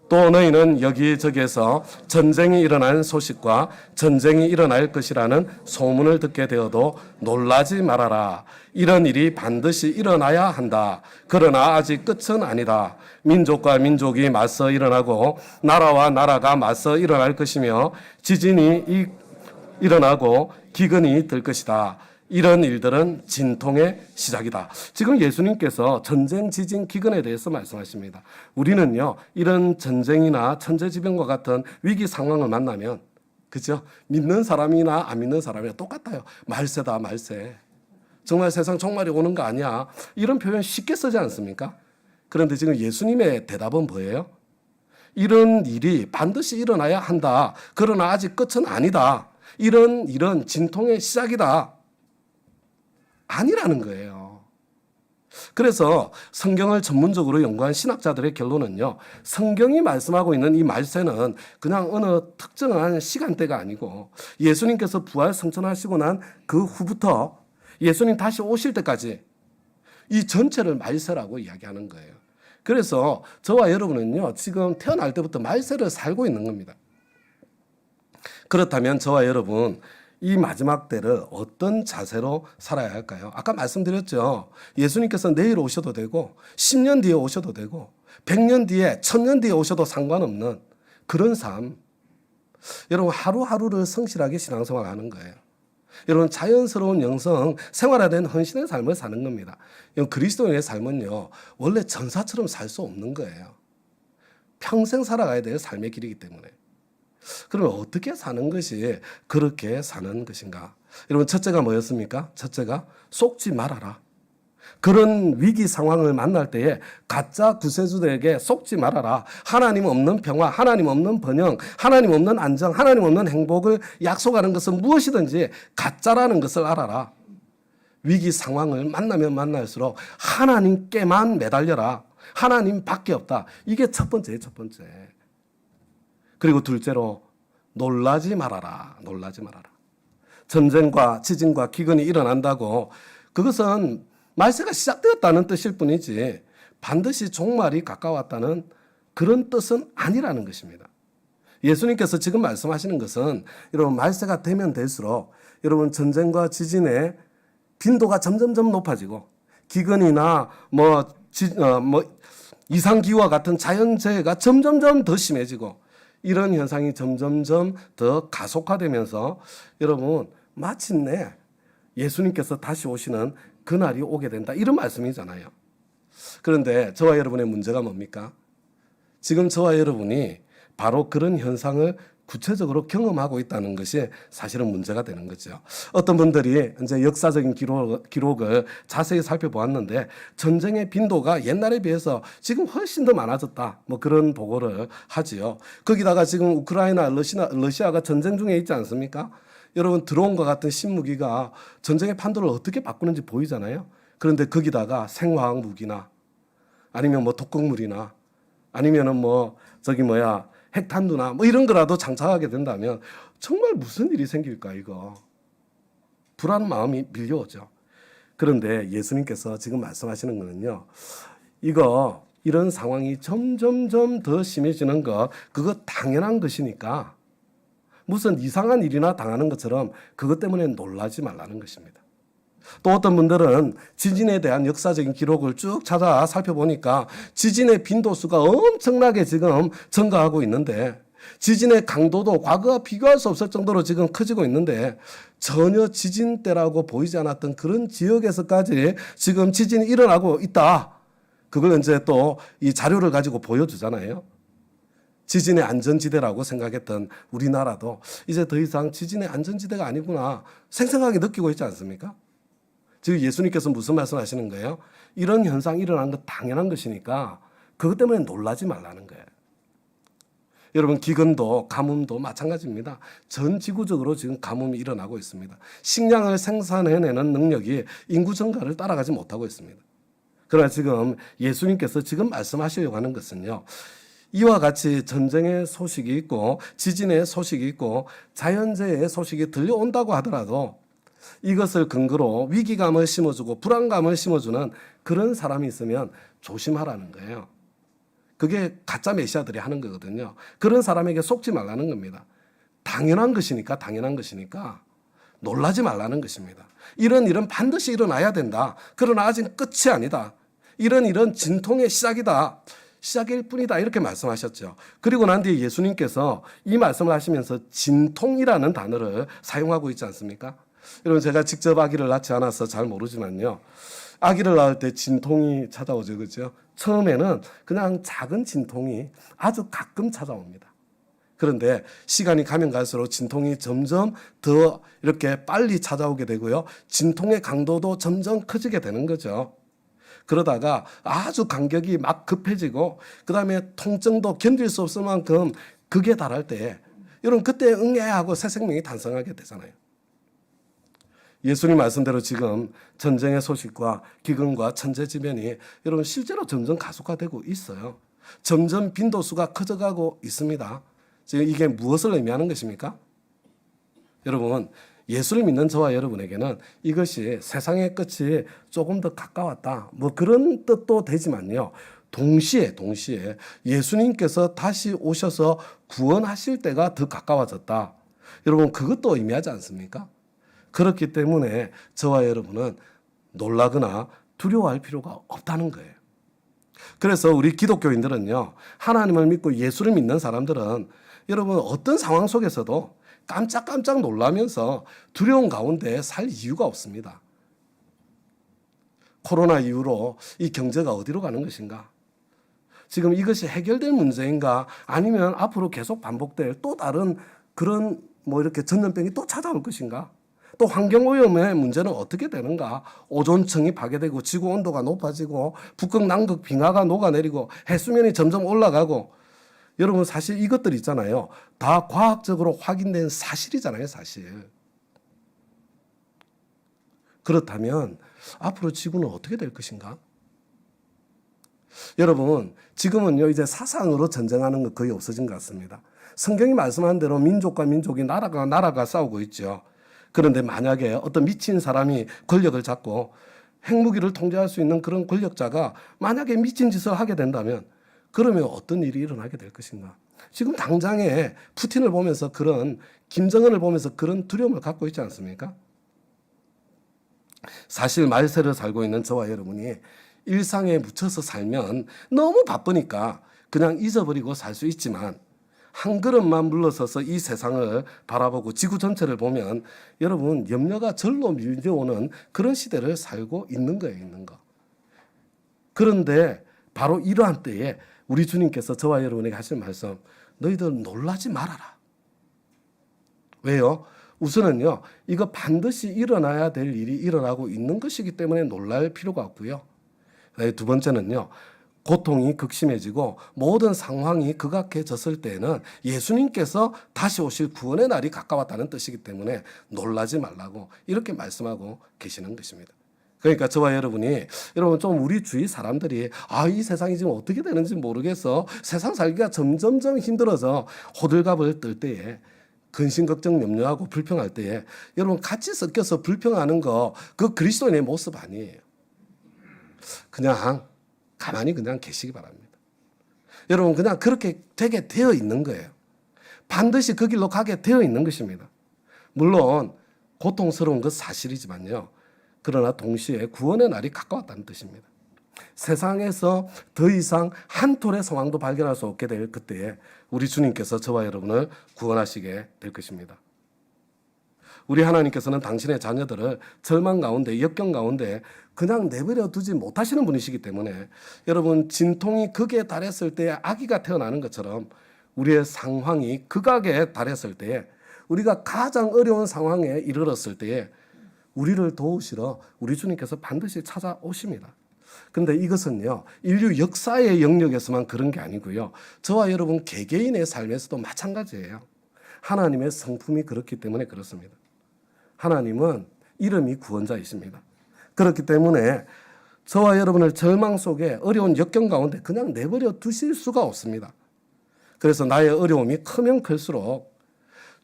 또 너희는 여기저기에서 전쟁이 일어난 소식과 전쟁이 일어날 것이라는 소문을 듣게 되어도 놀라지 말아라. 이런 일이 반드시 일어나야 한다. 그러나 아직 끝은 아니다. 민족과 민족이 맞서 일어나고 나라와 나라가 맞서 일어날 것이며 지진이 일어나고 기근이 들 것이다. 이런 일들은 진통의 시작이다. 지금 예수님께서 전쟁, 지진, 기근에 대해서 말씀하십니다. 우리는요, 이런 전쟁이나 천재지변과 같은 위기 상황을 만나면, 그죠? 믿는 사람이나 안 믿는 사람이나 똑같아요. 말세다, 말세. 정말 세상 종말이 오는 거 아니야. 이런 표현 쉽게 쓰지 않습니까? 그런데 지금 예수님의 대답은 뭐예요? 이런 일이 반드시 일어나야 한다. 그러나 아직 끝은 아니다. 이런 일은 진통의 시작이다. 아니라는 거예요. 그래서 성경을 전문적으로 연구한 신학자들의 결론은요, 성경이 말씀하고 있는 이 말세는 그냥 어느 특정한 시간대가 아니고 예수님께서 부활 승천하시고 난 그 후부터 예수님 다시 오실 때까지 이 전체를 말세라고 이야기하는 거예요. 그래서 저와 여러분은요, 지금 태어날 때부터 말세를 살고 있는 겁니다. 그렇다면 저와 여러분, 이 마지막 때를 어떤 자세로 살아야 할까요? 아까 말씀드렸죠. 예수님께서 내일 오셔도 되고 10년 뒤에 오셔도 되고 100년 뒤에 1000년 뒤에 오셔도 상관없는 그런 삶. 여러분, 하루하루를 성실하게 신앙생활하는 거예요. 여러분, 자연스러운 영성, 생활화된 헌신의 삶을 사는 겁니다. 그리스도인의 삶은요, 원래 전사처럼 살 수 없는 거예요. 평생 살아가야 될 삶의 길이기 때문에. 그러면 어떻게 사는 것이 그렇게 사는 것인가? 여러분, 첫째가 뭐였습니까? 첫째가 속지 말아라. 그런 위기 상황을 만날 때에 가짜 구세주들에게 속지 말아라. 하나님 없는 평화, 하나님 없는 번영, 하나님 없는 안정, 하나님 없는 행복을 약속하는 것은 무엇이든지 가짜라는 것을 알아라. 위기 상황을 만나면 만날수록 하나님께만 매달려라. 하나님밖에 없다. 이게 첫 번째. 그리고 둘째로 놀라지 말아라. 놀라지 말아라. 전쟁과 지진과 기근이 일어난다고 그것은 말세가 시작되었다는 뜻일 뿐이지 반드시 종말이 가까웠다는 그런 뜻은 아니라는 것입니다. 예수님께서 지금 말씀하시는 것은 여러분 말세가 되면 될수록 여러분 전쟁과 지진의 빈도가 점점점 높아지고 기근이나 이상기후와 같은 자연재해가 점점점 더 심해지고 이런 현상이 점점점 더 가속화되면서 여러분 마침내 예수님께서 다시 오시는 그날이 오게 된다. 이런 말씀이잖아요. 그런데 저와 여러분의 문제가 뭡니까? 지금 저와 여러분이 바로 그런 현상을 구체적으로 경험하고 있다는 것이 사실은 문제가 되는 거죠. 어떤 분들이 이제 역사적인 기록을 자세히 살펴보았는데 전쟁의 빈도가 옛날에 비해서 지금 훨씬 더 많아졌다. 뭐 그런 보고를 하지요. 거기다가 지금 우크라이나, 러시아가 전쟁 중에 있지 않습니까? 여러분 드론과 같은 신무기가 전쟁의 판도를 어떻게 바꾸는지 보이잖아요. 그런데 거기다가 생화학 무기나 아니면 뭐 독극물이나 아니면은 핵탄두나 이런 거라도 장착하게 된다면 정말 무슨 일이 생길까 이거. 불안 마음이 밀려오죠. 그런데 예수님께서 지금 말씀하시는 거는요. 이런 상황이 점점점 더 심해지는 거 그거 당연한 것이니까 무슨 이상한 일이나 당하는 것처럼 그것 때문에 놀라지 말라는 것입니다. 또 어떤 분들은 지진에 대한 역사적인 기록을 쭉 찾아 살펴보니까 지진의 빈도수가 엄청나게 지금 증가하고 있는데 지진의 강도도 과거와 비교할 수 없을 정도로 지금 커지고 있는데 전혀 지진 때라고 보이지 않았던 그런 지역에서까지 지금 지진이 일어나고 있다. 그걸 이제 또 이 자료를 가지고 보여주잖아요. 지진의 안전지대라고 생각했던 우리나라도 이제 더 이상 지진의 안전지대가 아니구나 생생하게 느끼고 있지 않습니까? 즉 예수님께서 무슨 말씀하시는 거예요? 이런 현상이 일어나는 건 당연한 것이니까 그것 때문에 놀라지 말라는 거예요. 여러분 기근도 가뭄도 마찬가지입니다. 전 지구적으로 지금 가뭄이 일어나고 있습니다. 식량을 생산해내는 능력이 인구 증가를 따라가지 못하고 있습니다. 그러나 지금 예수님께서 지금 말씀하시려고 하는 것은요. 이와 같이 전쟁의 소식이 있고 지진의 소식이 있고 자연재해의 소식이 들려온다고 하더라도 이것을 근거로 위기감을 심어주고 불안감을 심어주는 그런 사람이 있으면 조심하라는 거예요. 그게 가짜 메시아들이 하는 거거든요. 그런 사람에게 속지 말라는 겁니다. 당연한 것이니까 놀라지 말라는 것입니다. 이런 일은 반드시 일어나야 된다. 그러나 아직 끝이 아니다. 이런 진통의 시작이다. 시작일 뿐이다. 이렇게 말씀하셨죠. 그리고 난 뒤에 예수님께서 이 말씀을 하시면서 진통이라는 단어를 사용하고 있지 않습니까? 여러분 제가 직접 아기를 낳지 않아서 잘 모르지만요. 아기를 낳을 때 진통이 찾아오죠. 그렇죠? 처음에는 그냥 작은 진통이 아주 가끔 찾아옵니다. 그런데 시간이 가면 갈수록 진통이 점점 더 이렇게 빨리 찾아오게 되고요. 진통의 강도도 점점 커지게 되는 거죠. 그러다가 아주 간격이 막 급해지고 그다음에 통증도 견딜 수 없을 만큼 극에 달할 때 여러분 그때 응애하고 새 생명이 탄생하게 되잖아요. 예수님 말씀대로 지금 전쟁의 소식과 기근과 천재지변이 여러분 실제로 점점 가속화되고 있어요. 점점 빈도수가 커져가고 있습니다. 지금 이게 무엇을 의미하는 것입니까? 여러분 예수를 믿는 저와 여러분에게는 이것이 세상의 끝이 조금 더 가까웠다. 그런 뜻도 되지만요. 동시에 예수님께서 다시 오셔서 구원하실 때가 더 가까워졌다. 여러분 그것도 의미하지 않습니까? 그렇기 때문에 저와 여러분은 놀라거나 두려워할 필요가 없다는 거예요. 그래서 우리 기독교인들은요. 하나님을 믿고 예수를 믿는 사람들은 여러분 어떤 상황 속에서도 깜짝깜짝 놀라면서 두려운 가운데 살 이유가 없습니다. 코로나 이후로 이 경제가 어디로 가는 것인가? 지금 이것이 해결될 문제인가? 아니면 앞으로 계속 반복될 또 다른 그런 이렇게 전염병이 또 찾아올 것인가? 또 환경오염의 문제는 어떻게 되는가? 오존층이 파괴되고 지구 온도가 높아지고 북극, 남극 빙하가 녹아내리고 해수면이 점점 올라가고 여러분 사실 이것들 있잖아요. 다 과학적으로 확인된 사실이잖아요, 사실. 그렇다면 앞으로 지구는 어떻게 될 것인가? 여러분 지금은요 이제 사상으로 전쟁하는 거 거의 없어진 것 같습니다. 성경이 말씀한 대로 민족과 민족이 나라가 싸우고 있죠. 그런데 만약에 어떤 미친 사람이 권력을 잡고 핵무기를 통제할 수 있는 그런 권력자가 만약에 미친 짓을 하게 된다면 그러면 어떤 일이 일어나게 될 것인가? 지금 당장에 푸틴을 보면서 김정은을 보면서 그런 두려움을 갖고 있지 않습니까? 사실 말세를 살고 있는 저와 여러분이 일상에 묻혀서 살면 너무 바쁘니까 그냥 잊어버리고 살 수 있지만 한 걸음만 물러서서 이 세상을 바라보고 지구 전체를 보면 여러분 염려가 절로 밀려오는 그런 시대를 살고 있는 거예요, 있는 거. 그런데 바로 이러한 때에 우리 주님께서 저와 여러분에게 하실 말씀, 너희들 놀라지 말아라. 왜요? 우선은요, 이거 반드시 일어나야 될 일이 일어나고 있는 것이기 때문에 놀랄 필요가 없고요. 두 번째는요, 고통이 극심해지고 모든 상황이 극악해졌을 때는 예수님께서 다시 오실 구원의 날이 가까웠다는 뜻이기 때문에 놀라지 말라고 이렇게 말씀하고 계시는 것입니다. 그러니까 저와 여러분이 여러분 좀 우리 주위 사람들이 이 세상이 지금 어떻게 되는지 모르겠어. 세상 살기가 점점점 힘들어서 호들갑을 떨 때에 근심 걱정 염려하고 불평할 때에 여러분 같이 섞여서 불평하는 거 그 그리스도인의 모습 아니에요. 그냥 가만히 그냥 계시기 바랍니다. 여러분 그냥 그렇게 되게 되어 있는 거예요. 반드시 그 길로 가게 되어 있는 것입니다. 물론 고통스러운 것 사실이지만요. 그러나 동시에 구원의 날이 가까웠다는 뜻입니다. 세상에서 더 이상 한 톨의 상황도 발견할 수 없게 될 그때에 우리 주님께서 저와 여러분을 구원하시게 될 것입니다. 우리 하나님께서는 당신의 자녀들을 절망 가운데, 역경 가운데 그냥 내버려 두지 못하시는 분이시기 때문에 여러분 진통이 극에 달했을 때 아기가 태어나는 것처럼 우리의 상황이 극악에 달했을 때에 우리가 가장 어려운 상황에 이르렀을 때에 우리를 도우시러 우리 주님께서 반드시 찾아오십니다. 그런데 이것은요 인류 역사의 영역에서만 그런 게 아니고요 저와 여러분 개개인의 삶에서도 마찬가지예요. 하나님의 성품이 그렇기 때문에 그렇습니다. 하나님은 이름이 구원자이십니다. 그렇기 때문에 저와 여러분을 절망 속에 어려운 역경 가운데 그냥 내버려 두실 수가 없습니다. 그래서 나의 어려움이 크면 클수록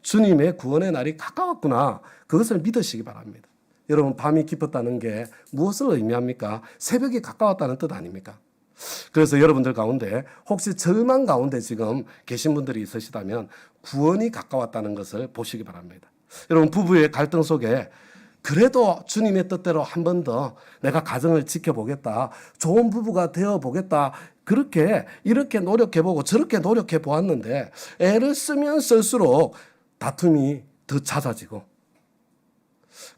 주님의 구원의 날이 가까웠구나 그것을 믿으시기 바랍니다. 여러분 밤이 깊었다는 게 무엇을 의미합니까? 새벽이 가까웠다는 뜻 아닙니까? 그래서 여러분들 가운데 혹시 절망 가운데 지금 계신 분들이 있으시다면 구원이 가까웠다는 것을 보시기 바랍니다. 여러분 부부의 갈등 속에 그래도 주님의 뜻대로 한 번 더 내가 가정을 지켜보겠다. 좋은 부부가 되어보겠다. 이렇게 노력해보고 저렇게 노력해보았는데 애를 쓰면 쓸수록 다툼이 더 잦아지고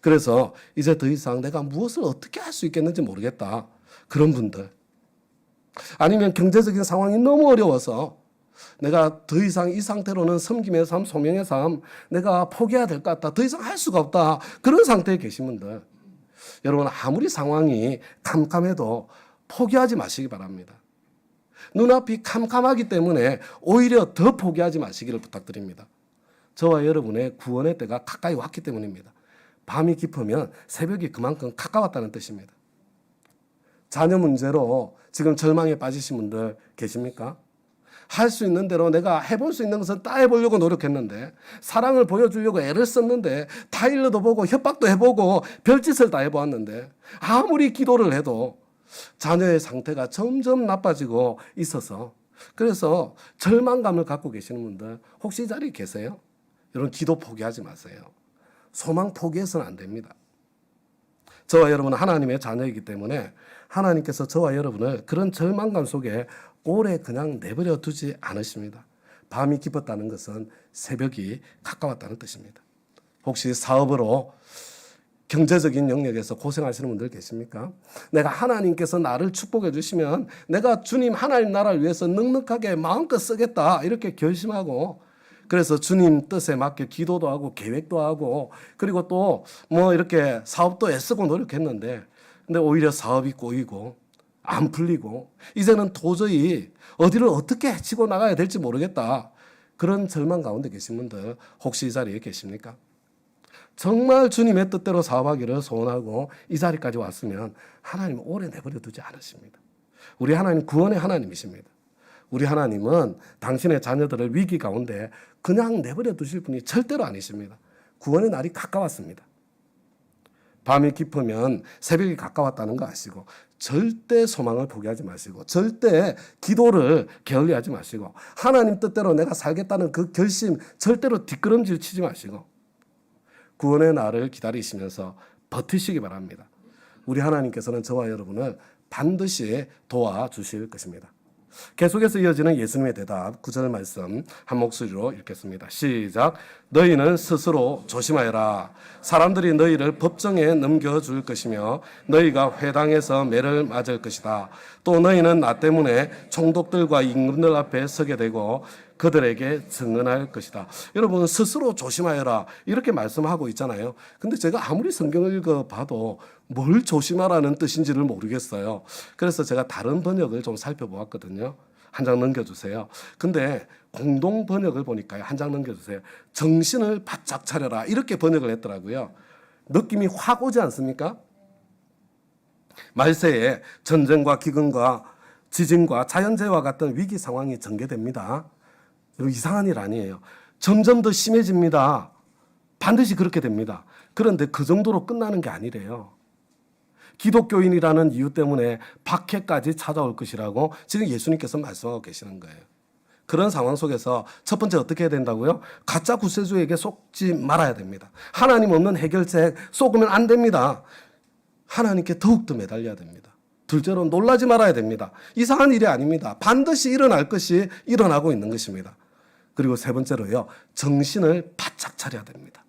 그래서 이제 더 이상 내가 무엇을 어떻게 할 수 있겠는지 모르겠다. 그런 분들. 아니면 경제적인 상황이 너무 어려워서 내가 더 이상 이 상태로는 섬김의 삶, 소명의 삶 내가 포기해야 될 것 같다. 더 이상 할 수가 없다. 그런 상태에 계신 분들. 여러분 아무리 상황이 캄캄해도 포기하지 마시기 바랍니다. 눈앞이 캄캄하기 때문에 오히려 더 포기하지 마시기를 부탁드립니다. 저와 여러분의 구원의 때가 가까이 왔기 때문입니다. 밤이 깊으면 새벽이 그만큼 가까웠다는 뜻입니다. 자녀 문제로 지금 절망에 빠지신 분들 계십니까? 할 수 있는 대로 내가 해볼 수 있는 것은 다 해보려고 노력했는데 사랑을 보여주려고 애를 썼는데 타일러도 보고 협박도 해보고 별짓을 다 해보았는데 아무리 기도를 해도 자녀의 상태가 점점 나빠지고 있어서 그래서 절망감을 갖고 계시는 분들 혹시 이 자리에 계세요? 여러분 기도 포기하지 마세요. 소망 포기해서는 안 됩니다. 저와 여러분은 하나님의 자녀이기 때문에 하나님께서 저와 여러분을 그런 절망감 속에 오래 그냥 내버려 두지 않으십니다. 밤이 깊었다는 것은 새벽이 가까웠다는 뜻입니다. 혹시 사업으로 경제적인 영역에서 고생하시는 분들 계십니까? 내가 하나님께서 나를 축복해 주시면 내가 주님 하나님 나라를 위해서 넉넉하게 마음껏 쓰겠다 이렇게 결심하고 그래서 주님 뜻에 맞게 기도도 하고 계획도 하고 그리고 또 뭐 이렇게 사업도 애쓰고 노력했는데 근데 오히려 사업이 꼬이고 안 풀리고 이제는 도저히 어디를 어떻게 헤치고 나가야 될지 모르겠다. 그런 절망 가운데 계신 분들 혹시 이 자리에 계십니까? 정말 주님의 뜻대로 사업하기를 소원하고 이 자리까지 왔으면 하나님은 오래 내버려 두지 않으십니다. 우리 하나님 구원의 하나님이십니다. 우리 하나님은 당신의 자녀들을 위기 가운데 그냥 내버려 두실 분이 절대로 아니십니다. 구원의 날이 가까웠습니다. 밤이 깊으면 새벽이 가까웠다는 거 아시고 절대 소망을 포기하지 마시고 절대 기도를 게을리하지 마시고 하나님 뜻대로 내가 살겠다는 그 결심 절대로 뒷걸음질 치지 마시고 구원의 날을 기다리시면서 버티시기 바랍니다. 우리 하나님께서는 저와 여러분을 반드시 도와주실 것입니다. 계속해서 이어지는 예수님의 대답 9절 말씀 한 목소리로 읽겠습니다. 시작. 너희는 스스로 조심하여라. 사람들이 너희를 법정에 넘겨줄 것이며 너희가 회당에서 매를 맞을 것이다. 또 너희는 나 때문에 총독들과 임금들 앞에 서게 되고 그들에게 증언할 것이다. 여러분 스스로 조심하여라 이렇게 말씀하고 있잖아요. 근데 제가 아무리 성경을 읽어봐도 뭘 조심하라는 뜻인지를 모르겠어요. 그래서 제가 다른 번역을 좀 살펴보았거든요. 한 장 넘겨주세요. 근데 공동 번역을 보니까요. 한 장 넘겨주세요. 정신을 바짝 차려라 이렇게 번역을 했더라고요. 느낌이 확 오지 않습니까? 말세에 전쟁과 기근과 지진과 자연재해와 같은 위기 상황이 전개됩니다. 이상한 일 아니에요. 점점 더 심해집니다. 반드시 그렇게 됩니다. 그런데 그 정도로 끝나는 게 아니래요. 기독교인이라는 이유 때문에 박해까지 찾아올 것이라고 지금 예수님께서 말씀하고 계시는 거예요. 그런 상황 속에서 첫 번째 어떻게 해야 된다고요? 가짜 구세주에게 속지 말아야 됩니다. 하나님 없는 해결책 속으면 안 됩니다. 하나님께 더욱더 매달려야 됩니다. 둘째로 놀라지 말아야 됩니다. 이상한 일이 아닙니다. 반드시 일어날 것이 일어나고 있는 것입니다. 그리고 세 번째로요. 정신을 바짝 차려야 됩니다.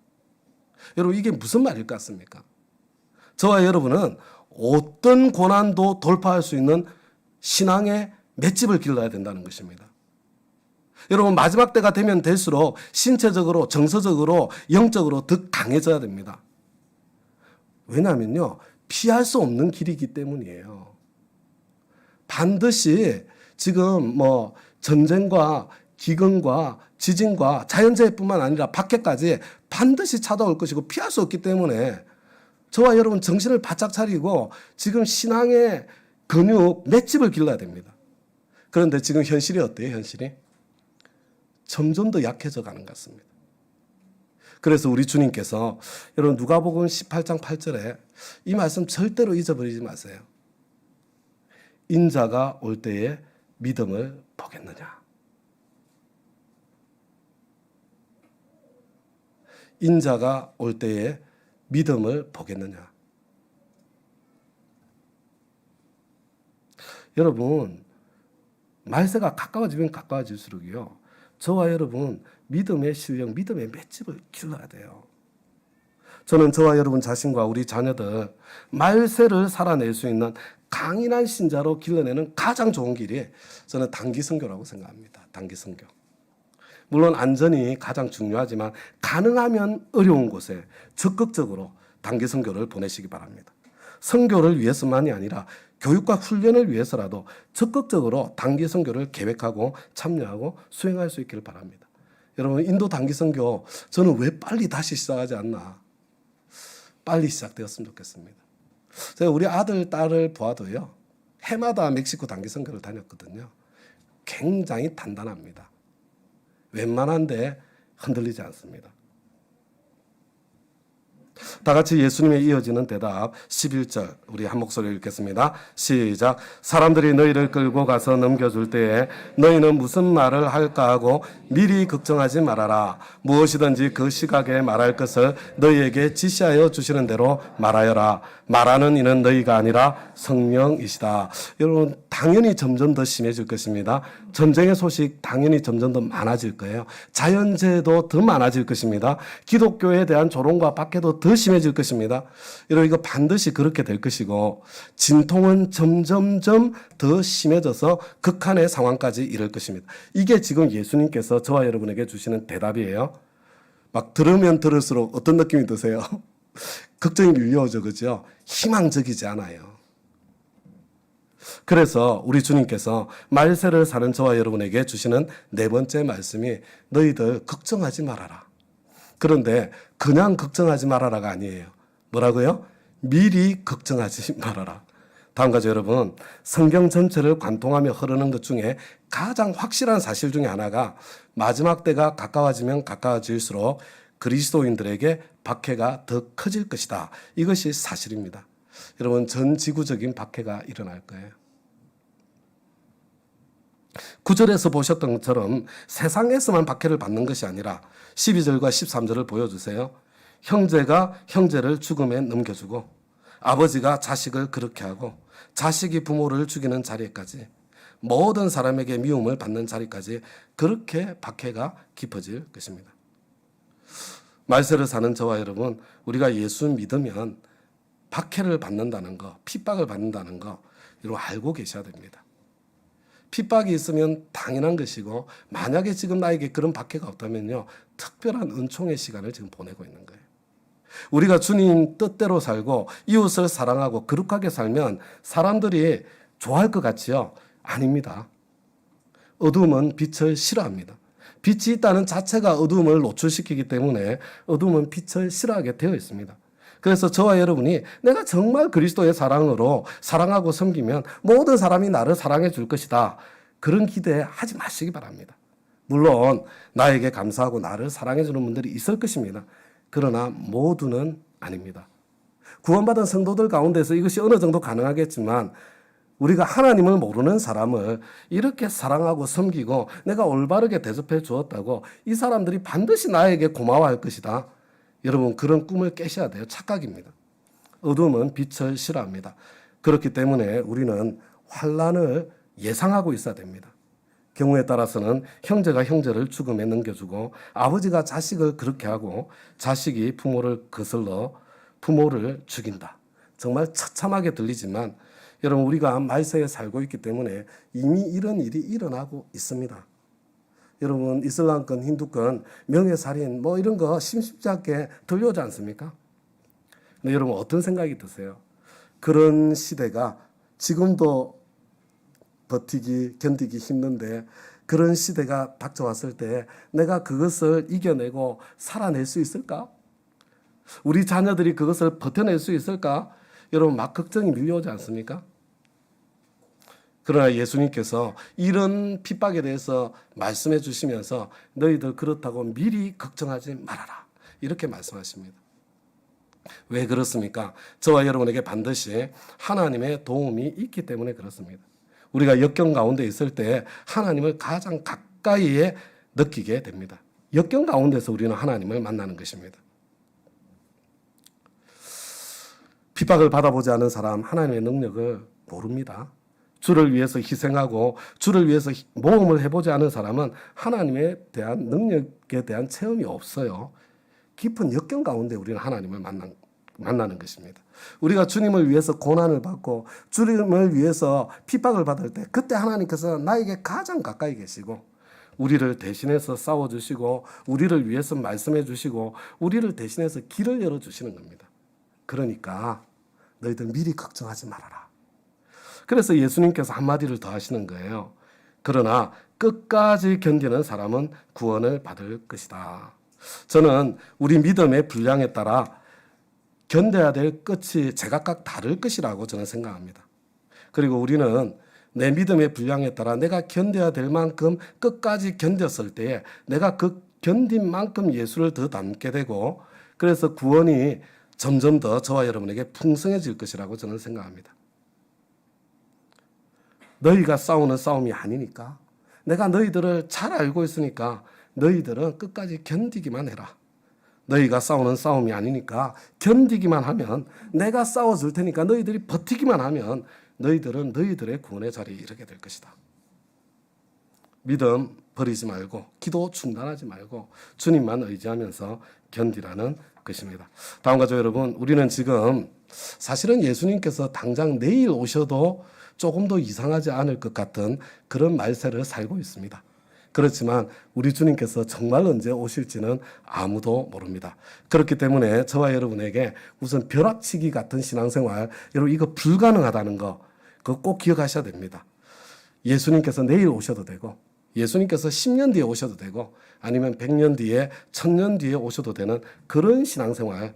여러분 이게 무슨 말일 것 같습니까? 저와 여러분은 어떤 고난도 돌파할 수 있는 신앙의 맷집을 길러야 된다는 것입니다. 여러분 마지막 때가 되면 될수록 신체적으로 정서적으로 영적으로 더 강해져야 됩니다. 왜냐하면요. 피할 수 없는 길이기 때문이에요. 반드시 지금 뭐 전쟁과 기근과 지진과 자연재해뿐만 아니라 박해까지 반드시 찾아올 것이고 피할 수 없기 때문에 저와 여러분 정신을 바짝 차리고 지금 신앙의 근육 맷집을 길러야 됩니다. 그런데 지금 현실이 어때요? 현실이? 점점 더 약해져 가는 것 같습니다. 그래서 우리 주님께서 여러분 누가복음 18장 8절에 이 말씀 절대로 잊어버리지 마세요. 인자가 올 때에 믿음을 보겠느냐. 인자가 올 때에 믿음을 보겠느냐. 여러분 말세가 가까워지면 가까워질수록요. 저와 여러분 믿음의 실력, 믿음의 맷집을 길러야 돼요. 저는 저와 여러분 자신과 우리 자녀들 말세를 살아낼 수 있는 강인한 신자로 길러내는 가장 좋은 길이 저는 단기 선교라고 생각합니다. 단기 선교. 물론 안전이 가장 중요하지만 가능하면 어려운 곳에 적극적으로 단기 선교를 보내시기 바랍니다. 선교를 위해서만이 아니라 교육과 훈련을 위해서라도 적극적으로 단기 선교를 계획하고 참여하고 수행할 수 있기를 바랍니다. 여러분 인도 단기 선교 저는 왜 빨리 다시 시작하지 않나. 빨리 시작되었으면 좋겠습니다. 제가 우리 아들, 딸을 보아도요. 해마다 멕시코 단기 선교를 다녔거든요. 굉장히 단단합니다. 웬만한데 흔들리지 않습니다. 다 같이 예수님의 이어지는 대답 11절 우리 한 목소리로 읽겠습니다. 시작. 사람들이 너희를 끌고 가서 넘겨줄 때에 너희는 무슨 말을 할까 하고 미리 걱정하지 말아라. 무엇이든지 그 시각에 말할 것을 너희에게 지시하여 주시는 대로 말하여라. 말하는 이는 너희가 아니라 성령이시다. 여러분 당연히 점점 더 심해질 것입니다. 전쟁의 소식 당연히 점점 더 많아질 거예요. 자연재해도 더 많아질 것입니다. 기독교에 대한 조롱과 박해도 더 더 심해질 것입니다. 여러분 이거 반드시 그렇게 될 것이고 진통은 점점점 더 심해져서 극한의 상황까지 이를 것입니다. 이게 지금 예수님께서 저와 여러분에게 주시는 대답이에요. 막 들으면 들을수록 어떤 느낌이 드세요? 걱정이 밀려오죠. 그죠? 희망적이지 않아요. 그래서 우리 주님께서 말세를 사는 저와 여러분에게 주시는 네 번째 말씀이 너희들 걱정하지 말아라. 그런데 그냥 걱정하지 말아라가 아니에요. 뭐라고요? 미리 걱정하지 말아라. 다음과 같이 여러분, 성경 전체를 관통하며 흐르는 것 중에 가장 확실한 사실 중에 하나가 마지막 때가 가까워지면 가까워질수록 그리스도인들에게 박해가 더 커질 것이다. 이것이 사실입니다. 여러분, 전 지구적인 박해가 일어날 거예요. 9절에서 보셨던 것처럼 세상에서만 박해를 받는 것이 아니라 12절과 13절을 보여주세요. 형제가 형제를 죽음에 넘겨주고 아버지가 자식을 그렇게 하고 자식이 부모를 죽이는 자리까지 모든 사람에게 미움을 받는 자리까지 그렇게 박해가 깊어질 것입니다. 말세를 사는 저와 여러분, 우리가 예수 믿으면 박해를 받는다는 거, 핍박을 받는다는 거 이거 알고 계셔야 됩니다. 핍박이 있으면 당연한 것이고 만약에 지금 나에게 그런 박해가 없다면요, 특별한 은총의 시간을 지금 보내고 있는 거예요. 우리가 주님 뜻대로 살고 이웃을 사랑하고 거룩하게 살면 사람들이 좋아할 것 같지요? 아닙니다. 어둠은 빛을 싫어합니다. 빛이 있다는 자체가 어둠을 노출시키기 때문에 어둠은 빛을 싫어하게 되어 있습니다. 그래서 저와 여러분이 내가 정말 그리스도의 사랑으로 사랑하고 섬기면 모든 사람이 나를 사랑해 줄 것이다. 그런 기대하지 마시기 바랍니다. 물론 나에게 감사하고 나를 사랑해 주는 분들이 있을 것입니다. 그러나 모두는 아닙니다. 구원받은 성도들 가운데서 이것이 어느 정도 가능하겠지만 우리가 하나님을 모르는 사람을 이렇게 사랑하고 섬기고 내가 올바르게 대접해 주었다고 이 사람들이 반드시 나에게 고마워할 것이다. 여러분, 그런 꿈을 깨셔야 돼요. 착각입니다. 어둠은 빛을 싫어합니다. 그렇기 때문에 우리는 환난을 예상하고 있어야 됩니다. 경우에 따라서는 형제가 형제를 죽음에 넘겨주고 아버지가 자식을 그렇게 하고 자식이 부모를 거슬러 부모를 죽인다. 정말 처참하게 들리지만 여러분, 우리가 말세에 살고 있기 때문에 이미 이런 일이 일어나고 있습니다. 여러분, 이슬람권, 힌두권, 명예살인 뭐 이런 거 심심치 않게 들려오지 않습니까? 근데 여러분, 어떤 생각이 드세요? 그런 시대가 지금도 버티기, 견디기 힘든데 그런 시대가 닥쳐왔을 때 내가 그것을 이겨내고 살아낼 수 있을까? 우리 자녀들이 그것을 버텨낼 수 있을까? 여러분, 막 걱정이 밀려오지 않습니까? 그러나 예수님께서 이런 핍박에 대해서 말씀해 주시면서 너희들 그렇다고 미리 걱정하지 말아라. 이렇게 말씀하십니다. 왜 그렇습니까? 저와 여러분에게 반드시 하나님의 도움이 있기 때문에 그렇습니다. 우리가 역경 가운데 있을 때 하나님을 가장 가까이에 느끼게 됩니다. 역경 가운데서 우리는 하나님을 만나는 것입니다. 핍박을 받아보지 않은 사람 하나님의 능력을 모릅니다. 주를 위해서 희생하고 주를 위해서 모험을 해보지 않은 사람은 하나님에 대한 능력에 대한 체험이 없어요. 깊은 역경 가운데 우리는 하나님을 만나는 것입니다. 우리가 주님을 위해서 고난을 받고 주님을 위해서 핍박을 받을 때 그때 하나님께서 나에게 가장 가까이 계시고 우리를 대신해서 싸워주시고 우리를 위해서 말씀해 주시고 우리를 대신해서 길을 열어주시는 겁니다. 그러니까 너희들 미리 걱정하지 말아라. 그래서 예수님께서 한마디를 더 하시는 거예요. 그러나 끝까지 견디는 사람은 구원을 받을 것이다. 저는 우리 믿음의 분량에 따라 견뎌야 될 끝이 제각각 다를 것이라고 저는 생각합니다. 그리고 우리는 내 믿음의 분량에 따라 내가 견뎌야 될 만큼 끝까지 견뎠을 때에 내가 그 견딘 만큼 예수를 더 닮게 되고 그래서 구원이 점점 더 저와 여러분에게 풍성해질 것이라고 저는 생각합니다. 너희가 싸우는 싸움이 아니니까 내가 너희들을 잘 알고 있으니까 너희들은 끝까지 견디기만 해라. 너희가 싸우는 싸움이 아니니까 견디기만 하면 내가 싸워줄 테니까 너희들이 버티기만 하면 너희들은 너희들의 구원의 자리에 이르게 될 것이다. 믿음 버리지 말고 기도 중단하지 말고 주님만 의지하면서 견디라는 것입니다. 다음과 저 여러분, 우리는 지금 사실은 예수님께서 당장 내일 오셔도 조금 더 이상하지 않을 것 같은 그런 말세를 살고 있습니다. 그렇지만 우리 주님께서 정말 언제 오실지는 아무도 모릅니다. 그렇기 때문에 저와 여러분에게 우선 벼락치기 같은 신앙생활, 여러분 이거 불가능하다는 거, 그거 꼭 기억하셔야 됩니다. 예수님께서 내일 오셔도 되고, 예수님께서 10년 뒤에 오셔도 되고, 아니면 100년 뒤에, 1000년 뒤에 오셔도 되는 그런 신앙생활,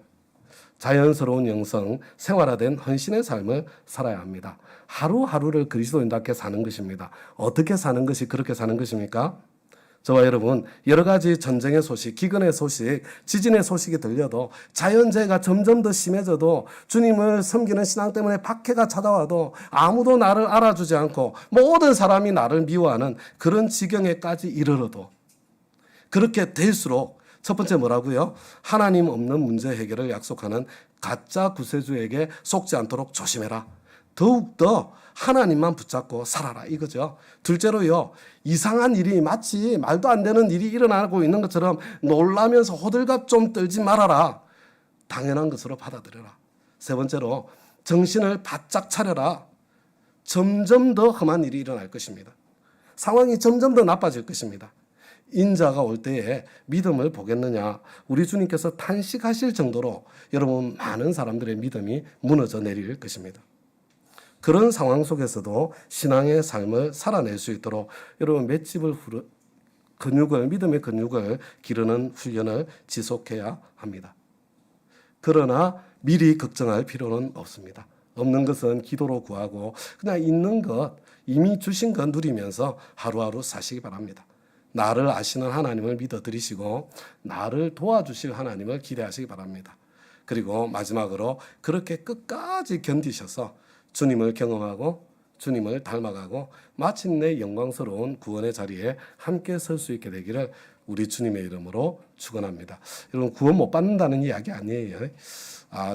자연스러운 영성, 생활화된 헌신의 삶을 살아야 합니다. 하루하루를 그리스도인답게 사는 것입니다. 어떻게 사는 것이 그렇게 사는 것입니까? 저와 여러분, 여러 가지 전쟁의 소식, 기근의 소식, 지진의 소식이 들려도, 자연재해가 점점 더 심해져도, 주님을 섬기는 신앙 때문에 박해가 찾아와도 아무도 나를 알아주지 않고 모든 사람이 나를 미워하는 그런 지경에까지 이르러도, 그렇게 될수록 첫 번째 뭐라고요? 하나님 없는 문제 해결을 약속하는 가짜 구세주에게 속지 않도록 조심해라. 더욱더 하나님만 붙잡고 살아라, 이거죠. 둘째로요, 이상한 일이 마치 말도 안 되는 일이 일어나고 있는 것처럼 놀라면서 호들갑 좀 떨지 말아라. 당연한 것으로 받아들여라. 세 번째로, 정신을 바짝 차려라. 점점 더 험한 일이 일어날 것입니다. 상황이 점점 더 나빠질 것입니다. 인자가 올 때에 믿음을 보겠느냐, 우리 주님께서 탄식하실 정도로 여러분 많은 사람들의 믿음이 무너져 내릴 것입니다. 그런 상황 속에서도 신앙의 삶을 살아낼 수 있도록 여러분 맷집을 근육을, 믿음의 근육을 기르는 훈련을 지속해야 합니다. 그러나 미리 걱정할 필요는 없습니다. 없는 것은 기도로 구하고 그냥 있는 것, 이미 주신 것 누리면서 하루하루 사시기 바랍니다. 나를 아시는 하나님을 믿어드리시고 나를 도와주실 하나님을 기대하시기 바랍니다. 그리고 마지막으로 그렇게 끝까지 견디셔서 주님을 경험하고 주님을 닮아가고 마침내 영광스러운 구원의 자리에 함께 설 수 있게 되기를 우리 주님의 이름으로 축원합니다. 여러분, 구원 못 받는다는 이야기 아니에요.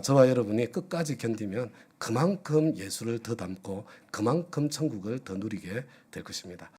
저와 여러분이 끝까지 견디면 그만큼 예수를 더 닮고 그만큼 천국을 더 누리게 될 것입니다.